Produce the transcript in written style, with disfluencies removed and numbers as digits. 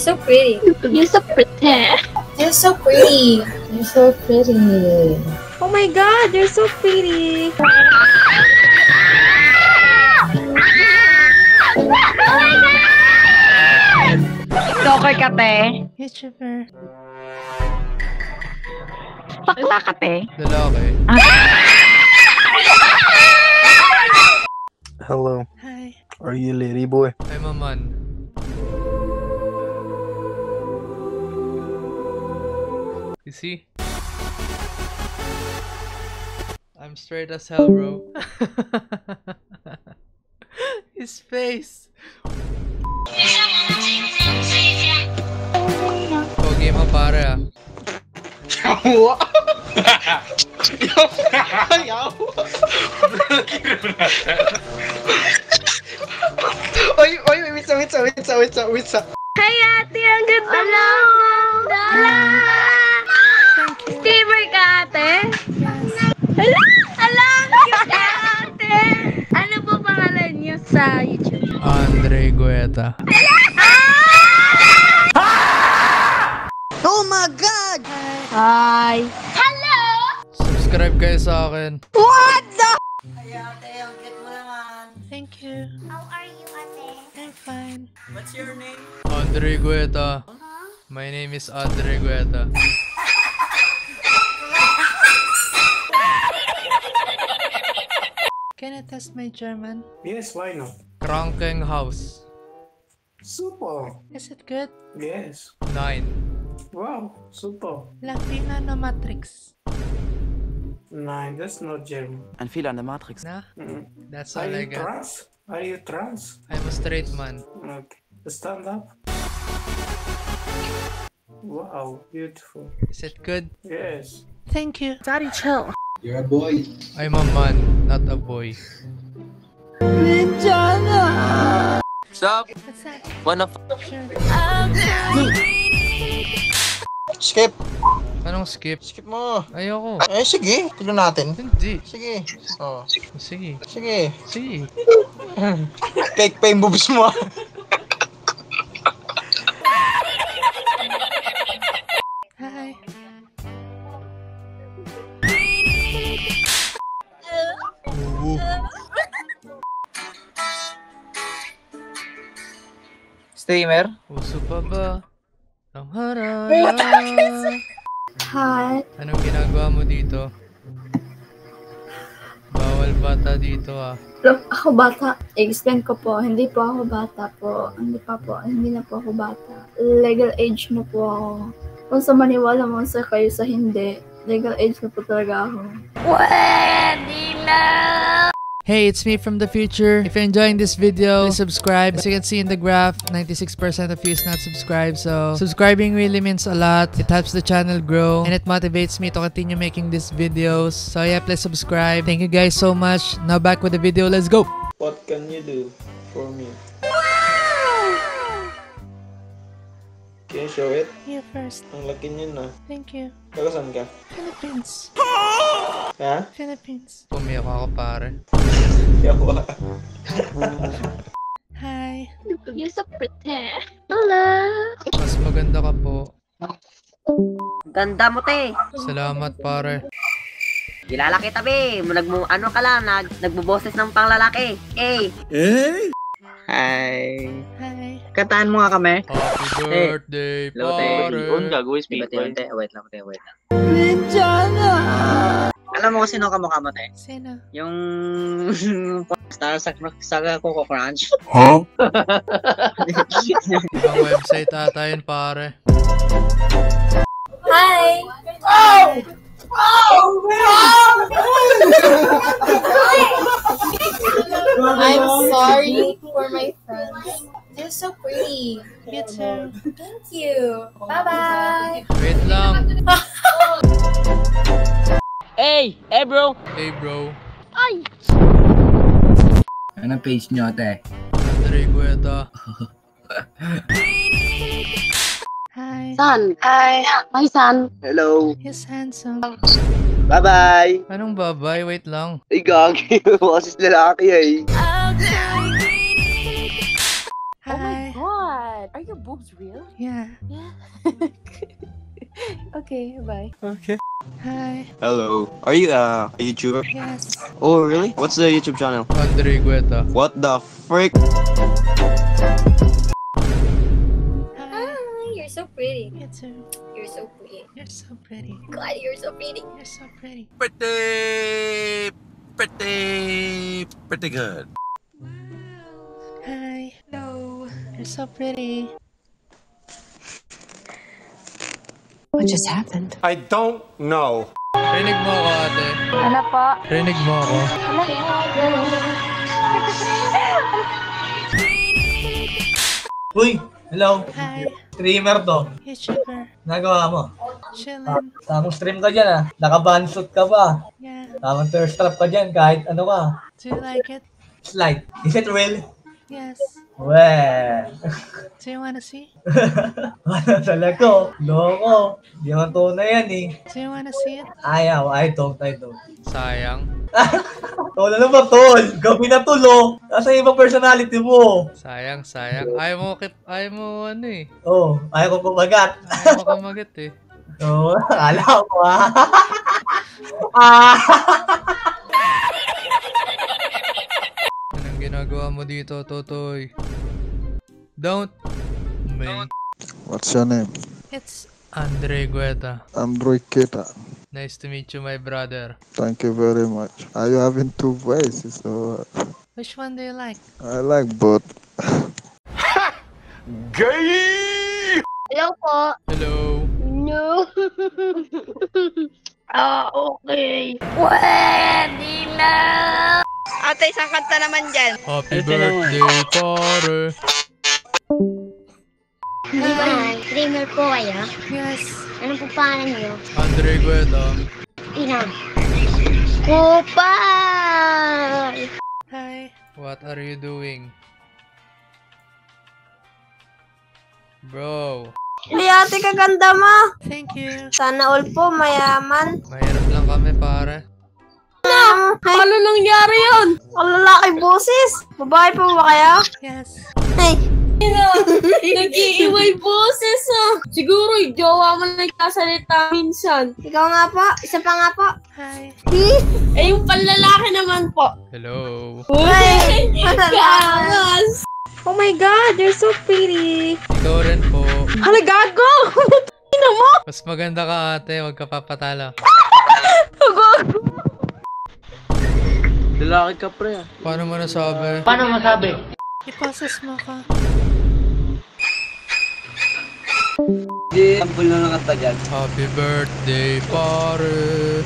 so pretty. You're so pretty. You're so pretty. You're so pretty. Oh my god, you're so pretty. Oh my god! Okay ka, te? YouTuber. Bakla ka, te? Lalaki. Hello. Hi. Are you a lady boy? I'm a man. You see? I'm straight as hell, bro. His face. Pogi mo pare ah. Oy, wait. Hi, ate! Ang ganda mo! Thank you. Gamer ka, ate? Yes. Hala! Ate! Ano po pangalan niyo sa YouTube? Andre Gueta. Oh my God! Hi! Hello! Subscribe kayo sa akin. What the? Thank you. How are you, ate? I'm fine. What's your name? Andre Gueta. My name is Andre Gueta. Can I test my German? Yes, why not? Krankenhaus. Super. Is it good? Yes. 9. Wow, super. Latina no Matrix. Nein, that's not German. Ein Fehler an der Matrix. Nah, Mm. that's Are all I you got. trans? Are you trans? I'm a straight man. Okay. Stand up. Wow, beautiful. Is it good? Yes. Thank you. Daddy, chill. You're a boy. I'm a man, not a boy. Sup? What's that? Wanna Sure. Skip. Anong skip? Skip mo. Ayoko. Eh, sige. Tignan natin. Hindi. Sige. Oh. Sige. Sige. Sige. Fake pa yung boobs mo. Hi. Streamer? Uso pa ba? Ang haraya. Hi. Anong ginagawa mo dito? Bawal bata dito ah. Look, ako bata. Explain ko po. Hindi po ako bata po. Hindi na po ako bata. Legal age na po ako. Kung sa maniwala mo sa kayo sa hindi, legal age na po talaga ako. Hey, it's me from the future. If you're enjoying this video, please subscribe. As you can see in the graph, 96% of you is not subscribed. So, subscribing really means a lot. It helps the channel grow and it motivates me to continue making these videos. So yeah, please subscribe. Thank you guys so much. Now back with the video. Let's go! What can you do for me? Can you show it? You first. Ang laki niya na. Thank you. Taga saan ka? Philippines. Ha? Philippines. Pumiyak ako pare. Yawa. Hi. You're so pretty. Hello. Mas maganda ka po. Ganda mo, te. Salamat pare. Kilala kita, be. Ano ka lang, nagbuboses ng panglalaki. Eh. Hi. Hi. Kataan mo nga kami. Happy birthday pare. Gagawin speak. Wait lang. Alam mo kung sino ka mukha mo, te? Sino? Yung star sa Coco Crunch. Ibang website ata yun pare. Hi. I'm sorry for my friends. They're so pretty. You too. Thank you. Bye-bye. Wait lang. Hey, bro. Hey bro. Anong page nyo, ate? Andre Gueta. Hi. San? Hi, San. Hello. He's handsome. Bye-bye. Anong babay? Wait lang. Ay, gagi. Boses lalaki eh. Hi. God. Are you boobs real? Yeah. Yeah. Okay, bye. Okay. Hi. Hello. Are you a YouTuber? Yes. Oh, really? What's the YouTube channel? Andre Guetta. What the frick? Hi. You're so pretty. You too. You're so pretty. You're so pretty. God, you're so pretty. You're so pretty. Pretty good. Hi. Hello. You're so pretty. What just happened? I don't know. Rinig mo ako, ate. Ano po? Rinig mo ako. Uy! Hello! Hi. Streamer to. YouTuber. Nagawa mo? Chillin'. Tamang stream ka dyan ah. Naka-bansut ka pa. Yeah. Tamang thirst trap ka dyan kahit ano ka. Do you like it? Slide. Is it real? Yes. Weh! Do you wanna see? Ano talaga? Loko. Di man tunay yan eh. Do you wanna see it? Ayaw. I don't. Sayang. Tol, ano ba tol? Gabi na tol oh. Nasa ibang personality mo. Sayang. Ayaw mo ano eh. Oh, ayaw ko kumagat. Ayaw mo kamagat eh. Oo, akala ko ah. Anong ginagawa mo dito, Totoy? Don't. May. What's your name? It's Andre Guetta. Android Kita. Nice to meet you, my brother. Thank you very much. Are you having two voices or what? Which one do you like? I like both. Gay! Hello po. Hello. No. Okay. Pwede na! Ate, isang kanta naman dyan. Happy birthday, pare. Hi. Streamer po kayo? Yes. Ano po pangalan niyo? Andre Guetta. Ina. Kupal! Hi. What are you doing? Bro. Ate, kaganda mo. Thank you. Sana all po, mayaman. Mahirap lang kami, pare. Paano nangyari yun? Ang lalaki boses. Babae po ba kayo? Yes. Ay. Nag-iiway boses ah. Siguro yung jowa mo na nagkasalita minsan. Ikaw nga po. Isa pa nga po. Hi. Eh yung panlalaki naman po. Hello. Uy! Kaangas! Oh my God, you're so pretty. Ikaw rin po. Hala, gago! Ina mo! Mas maganda ka, ate. Huwag ka papatalo. Gago! Lalaki ka pre. Paano mo nasabi? Paano masabi? I-process mo ka. Hindi, ang bulo na kata dyan. Happy birthday, pare.